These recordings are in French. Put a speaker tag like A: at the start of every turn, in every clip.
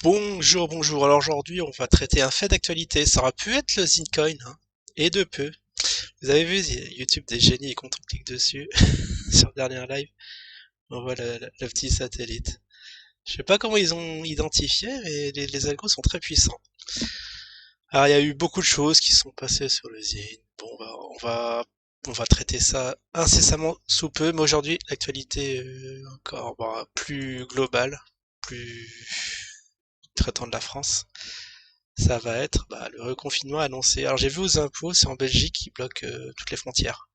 A: Bonjour, bonjour. Alors aujourd'hui, on va traiter un fait d'actualité. Ça aurait pu être le Zincoin, hein, et de peu. Vous avez vu YouTube des génies et quand on clique dessus sur le dernier live, on voit le petit satellite. Je sais pas comment ils ont identifié, mais les algos sont très puissants. Alors il y a eu beaucoup de choses qui sont passées sur le Zin. Bon, on va traiter ça incessamment sous peu, mais aujourd'hui, l'actualité encore plus globale, plus traitant de la France. Ça va être le reconfinement annoncé. Alors j'ai vu aux infos, c'est en Belgique qui bloque toutes les frontières.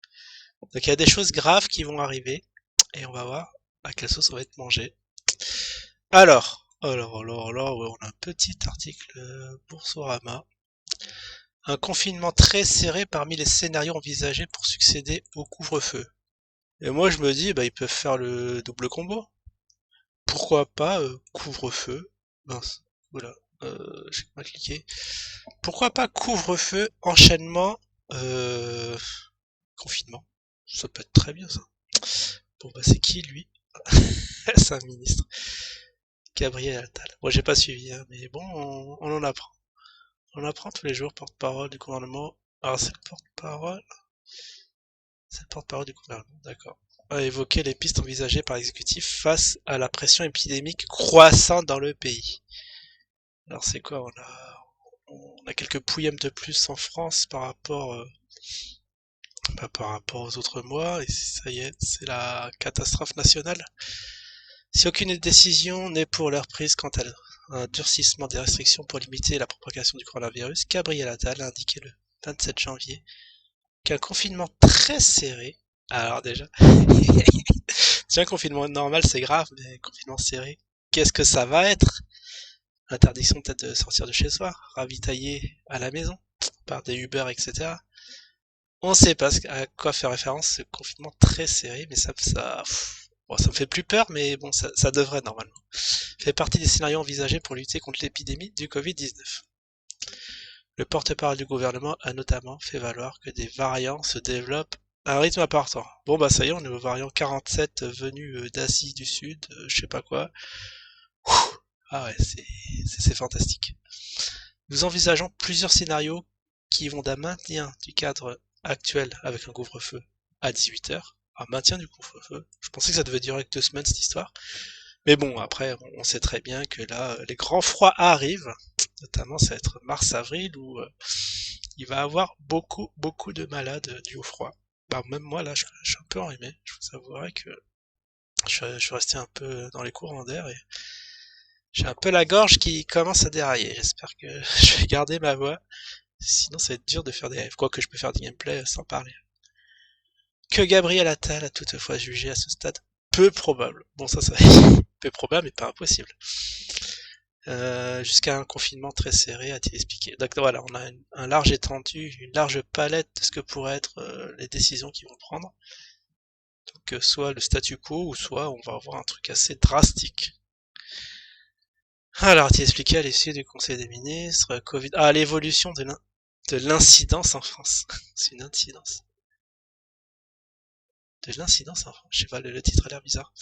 A: Donc il y a des choses graves qui vont arriver et on va voir à quelle sauce on va être mangé. Alors, ouais, on a un petit article Boursorama. Un confinement très serré parmi les scénarios envisagés pour succéder au couvre-feu. Et moi je me dis, ils peuvent faire le double combo. Pourquoi pas couvre-feu? Mince, voilà, j'ai pas cliqué. Pourquoi pas couvre-feu, enchaînement, euh, confinement. Ça peut être très bien ça. Bon c'est qui lui? C'est un ministre. Gabriel Attal. Moi j'ai pas suivi, hein, mais bon, on en apprend. On apprend tous les jours, porte-parole du gouvernement. Alors c'est le porte-parole du gouvernement, d'accord. A évoqué les pistes envisagées par l'exécutif face à la pression épidémique croissante dans le pays. Alors c'est quoi? On a quelques pouillèmes de plus en France par rapport aux autres mois, et ça y est, c'est la catastrophe nationale. Si aucune décision n'est pour l'heure prise quant à un durcissement des restrictions pour limiter la propagation du coronavirus, Gabriel Attal a indiqué le 27 janvier qu'un confinement très serré, alors déjà, déjà un confinement normal c'est grave, mais un confinement serré, qu'est-ce que ça va être? Interdiction peut-être de sortir de chez soi, ravitailler à la maison par des Uber, etc. On sait pas à quoi fait référence ce confinement très serré, mais bon, ça me fait plus peur, mais bon, ça devrait normalement. Fait partie des scénarios envisagés pour lutter contre l'épidémie du Covid-19. Le porte-parole du gouvernement a notamment fait valoir que des variants se développent à un rythme important. Bon ça y est, on est au variant 47 venu d'Asie du Sud, je sais pas quoi. Ah ouais, c'est fantastique. Nous envisageons plusieurs scénarios qui vont d'un maintien du cadre actuel avec un couvre-feu à 18 heures, à un maintien du couvre-feu. Je pensais que ça devait durer que 2 semaines cette histoire. Mais bon, après, on sait très bien que là, les grands froids arrivent, notamment ça va être mars-avril où il va y avoir beaucoup, beaucoup de malades dus au froid. Même moi, là, je suis un peu enrhumé. Je vous avouerai que je suis resté un peu dans les courants d'air et j'ai un peu la gorge qui commence à dérailler. J'espère que je vais garder ma voix. Sinon, ça va être dur de faire des lives. Quoique je peux faire des gameplays sans parler. Que Gabriel Attal a toutefois jugé à ce stade peu probable. Bon, ça peu probable, mais pas impossible. Jusqu'à un confinement très serré, a-t-il expliqué. Donc voilà, on a un large étendue, une large palette de ce que pourraient être les décisions qu'ils vont prendre. Donc soit le statu quo, ou soit on va avoir un truc assez drastique. Alors, a-t-il expliqué à l'issue du Conseil des ministres, Covid... Ah, l'évolution de l'incidence en France. C'est une incidence. De l'incidence en France. Je sais pas, le titre a l'air bizarre.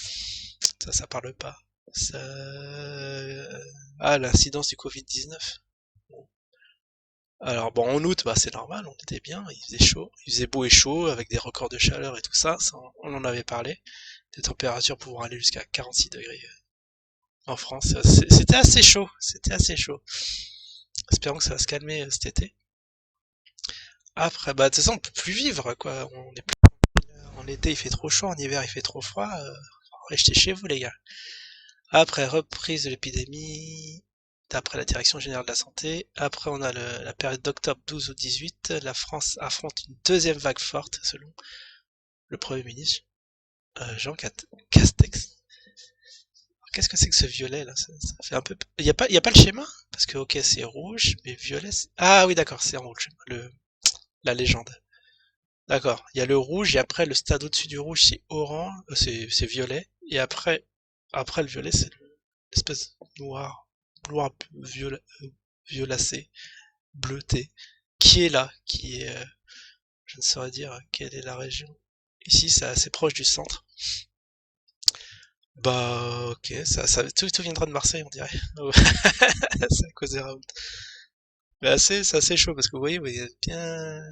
A: Ça parle pas. Ça... Ah, l'incidence du Covid-19. Alors bon, en août, c'est normal, on était bien, il faisait chaud, il faisait beau et chaud, avec des records de chaleur et tout ça, on en avait parlé, des températures pouvant aller jusqu'à 46 degrés en France, c'était assez chaud, c'était assez chaud. Espérons que ça va se calmer cet été. Après, de toute façon, on peut plus vivre, quoi, en été il fait trop chaud, en hiver il fait trop froid, restez chez vous les gars. Après, reprise de l'épidémie, d'après la Direction générale de la santé. Après, on a la période d'octobre 12 au 18. La France affronte une deuxième vague forte, selon le Premier ministre, Jean Castex. Qu'est-ce que c'est que ce violet là? Ça fait un peu. Il y a pas le schéma? Parce que ok, c'est rouge, mais violet. Ah oui, d'accord, c'est en rouge. La légende. D'accord. Il y a le rouge et après le stade au-dessus du rouge, c'est orange, c'est violet. Et après le violet, c'est l'espèce noir, noir violet, violacé, bleuté, qui est là, je ne saurais dire quelle est la région. Ici, c'est assez proche du centre. Bah, ok, tout viendra de Marseille, on dirait. C'est à cause des Raoult. Mais c'est assez chaud parce que vous voyez, bien,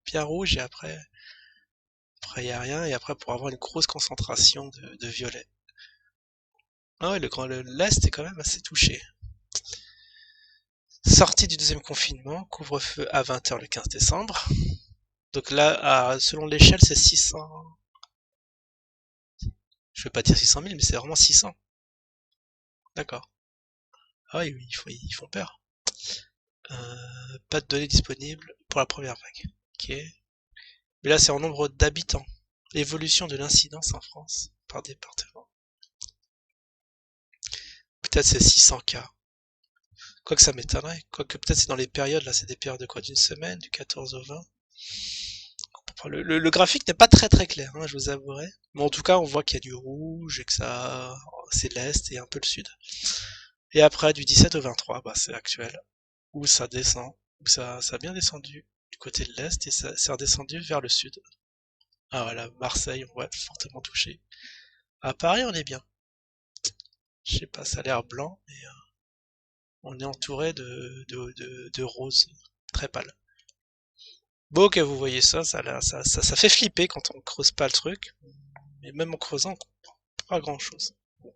A: bien rouge et après y a rien et après pour avoir une grosse concentration de violet. Ah ouais, l'Est est quand même assez touché. Sortie du deuxième confinement, couvre-feu à 20 h le 15 décembre. Donc là, selon l'échelle, c'est 600. Je vais pas dire 600 000, mais c'est vraiment 600. D'accord. Ah oui, oui, ils font peur. Pas de données disponibles pour la première vague. Ok. Mais là, c'est en nombre d'habitants. L'évolution de l'incidence en France par département. Peut-être c'est 600 cas. Quoique ça m'étonnerait. Quoique peut-être c'est dans les périodes, là, c'est des périodes de quoi? D'une semaine, du 14 au 20. Enfin, le graphique n'est pas très très clair, hein, je vous avouerai. Mais en tout cas, on voit qu'il y a du rouge et que c'est l'Est et un peu le Sud. Et après, du 17 au 23, bah, c'est actuel. Où ça descend. Où ça a bien descendu du côté de l'Est et ça s'est redescendu vers le Sud. Ah voilà, Marseille, on voit fortement touché. À Paris, on est bien. Je sais pas, ça a l'air blanc, mais on est entouré de roses très pâles. Bon, ok, vous voyez ça fait flipper quand on creuse pas le truc, mais même en creusant, on comprend pas grand-chose. Bon.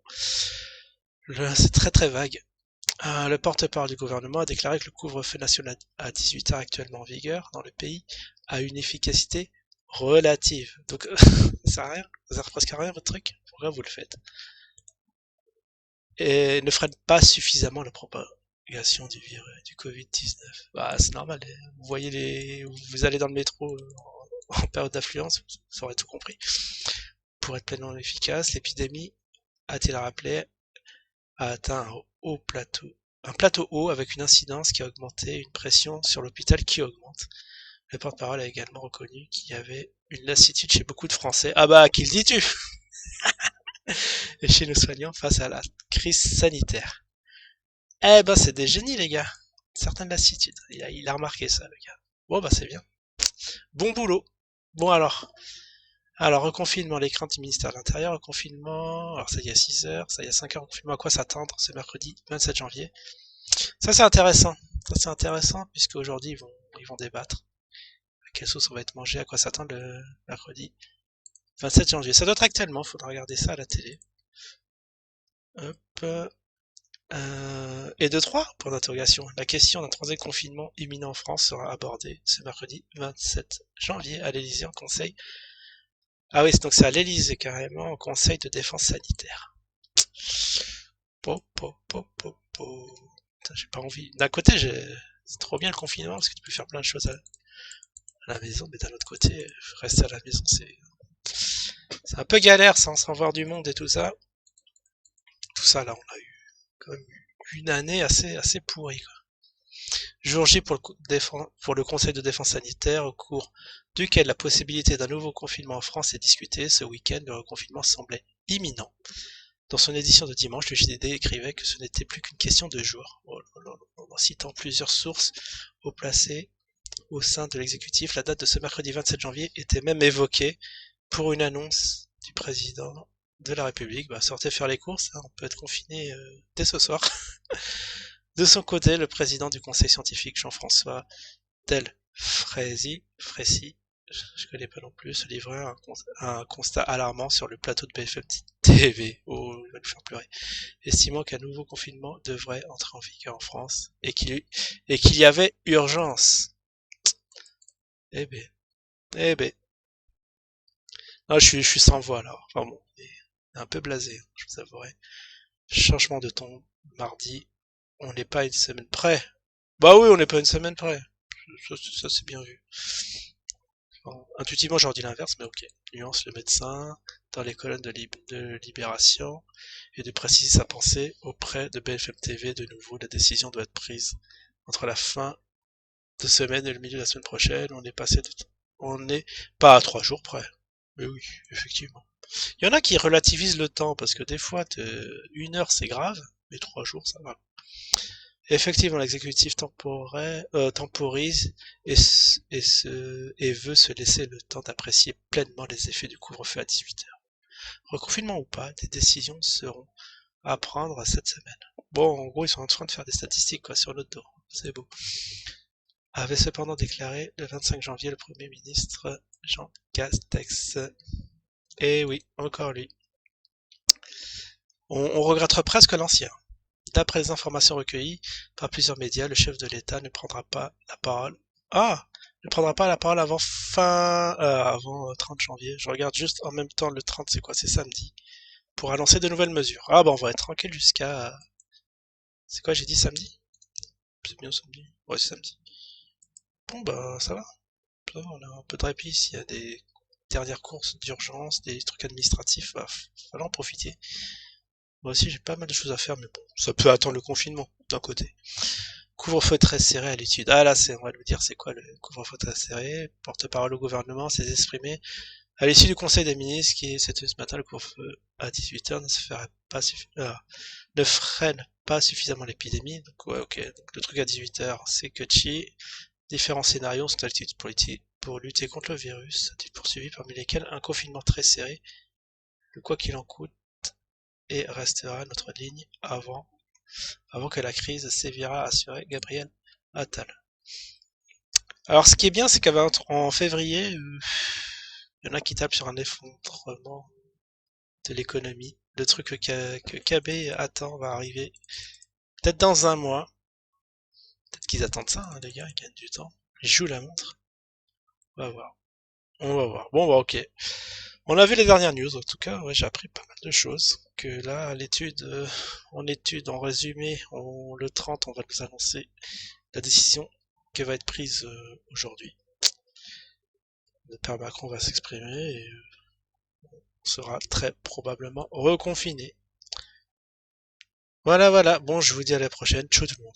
A: C'est très très vague. Le porte-parole du gouvernement a déclaré que le couvre-feu national à 18 h actuellement en vigueur dans le pays a une efficacité relative. Donc, ça sert à rien. Ça sert presque à rien votre truc. Pourquoi vous le faites? Et ne freine pas suffisamment la propagation du virus, du Covid-19. Bah, c'est normal. Vous voyez vous allez dans le métro en période d'affluence, vous aurez tout compris. Pour être pleinement efficace, l'épidémie, a-t-il rappelé, a atteint un plateau haut avec une incidence qui a augmenté, une pression sur l'hôpital qui augmente. Le porte-parole a également reconnu qu'il y avait une lassitude chez beaucoup de Français. Ah bah, qui le dis-tu? Et chez nos soignants face à la crise sanitaire. Eh ben, c'est des génies, les gars. Certaines lassitudes. Il a remarqué ça, le gars. Bon, bah, c'est bien. Bon boulot. Bon, alors, reconfinement, les craintes du ministère de l'Intérieur, reconfinement, alors ça y est 6 heures, ça y est 5 heures, reconfinement, à quoi s'attendre ce mercredi 27 janvier. Ça c'est intéressant. Ça c'est intéressant puisque aujourd'hui ils vont débattre. À quelle sauce on va être mangé, à quoi s'attendre le mercredi 27 janvier. Ça doit être actuellement, faudra regarder ça à la télé. Hop. Et de 3, point d'interrogation. La question d'un troisième confinement imminent en France sera abordée ce mercredi 27 janvier à l'Élysée en conseil. Ah oui, donc c'est à l'Élysée carrément, en conseil de défense sanitaire. J'ai pas envie. D'un côté, c'est trop bien le confinement parce que tu peux faire plein de choses à la maison, mais d'un autre côté, rester à la maison, c'est un peu galère sans voir du monde et tout ça. Tout ça, là, on a eu quand même une année assez pourrie, quoi. Jour J pour le Conseil de défense sanitaire, au cours duquel la possibilité d'un nouveau confinement en France est discutée. Ce week-end, le reconfinement semblait imminent. Dans son édition de dimanche, le JDD écrivait que ce n'était plus qu'une question de jours. En citant plusieurs sources haut placées au sein de l'exécutif, la date de ce mercredi 27 janvier était même évoquée pour une annonce du président de la République. Bah, sortez faire les courses, hein, on peut être confiné dès ce soir. De son côté, le président du conseil scientifique, Jean-François Delfraissy, je connais pas non plus, se livrait à un constat alarmant sur le plateau de BFM TV. Oh, il va nous faire pleurer. Estimant qu'un nouveau confinement devrait entrer en vigueur en France et qu'il y avait urgence. Eh ben, eh ben. Ah, je suis sans voix là. Enfin bon, un peu blasé, je vous avouerai. Changement de ton, mardi, on n'est pas une semaine près. Bah oui, on n'est pas une semaine près. Ça c'est bien vu. Bon, intuitivement, j'aurais dit l'inverse, mais ok. Nuance le médecin dans les colonnes de Libération et de préciser sa pensée auprès de BFM TV. De nouveau, la décision doit être prise entre la fin de semaine et le milieu de la semaine prochaine. On n'est pas à 3 jours près. Mais oui, effectivement. Il y en a qui relativisent le temps parce que des fois, 1 heure c'est grave, mais 3 jours ça va. Effectivement, l'exécutif temporise et veut se laisser le temps d'apprécier pleinement les effets du couvre-feu à 18 h. Reconfinement ou pas, des décisions seront à prendre cette semaine. Bon, en gros, ils sont en train de faire des statistiques quoi, sur notre dos. C'est beau. Avait cependant déclaré le 25 janvier le Premier ministre Jean Castex. Et oui, encore lui. On regrette presque l'ancien. D'après les informations recueillies par plusieurs médias, le chef de l'État ne prendra pas la parole. Ah! Ne prendra pas la parole avant 30 janvier. Je regarde juste en même temps le 30, c'est quoi? C'est samedi. Pour annoncer de nouvelles mesures. Ah bah on va être tranquille jusqu'à... C'est quoi j'ai dit samedi? C'est bien samedi? Ouais, c'est samedi. Bon bah ça va. Ça va, on a un peu de répit s'il y a des dernières courses d'urgence, des trucs administratifs, va falloir en profiter. Moi aussi j'ai pas mal de choses à faire, mais bon, ça peut attendre le confinement, d'un côté. Couvre-feu très serré à l'étude. Ah là, on va nous dire c'est quoi le couvre-feu très serré. Porte-parole au gouvernement s'est exprimé à l'issue du conseil des ministres qui s'est tenu ce matin. Le couvre-feu à 18h ne freine pas suffisamment l'épidémie. Donc ouais, ok. Donc le truc à 18h, c'est que différents scénarios sont à l'étude pour lutter contre le virus, des poursuivis parmi lesquels un confinement très serré, le quoi qu'il en coûte, et restera notre ligne avant que la crise sévira, assurait Gabriel Attal. Alors ce qui est bien, c'est qu'en février, il y en a qui tapent sur un effondrement de l'économie. Le truc que KB attend va arriver peut-être dans un mois. Peut-être qu'ils attendent ça, hein, les gars, ils gagnent du temps. Ils jouent la montre. On va voir. On va voir. Bon, bah ok. On a vu les dernières news, en tout cas, ouais, j'ai appris pas mal de choses. Que là, en résumé, le 30, on va nous annoncer la décision qui va être prise aujourd'hui. Le père Macron va s'exprimer et on sera très probablement reconfiné. Voilà, voilà. Bon, je vous dis à la prochaine. Ciao tout le monde.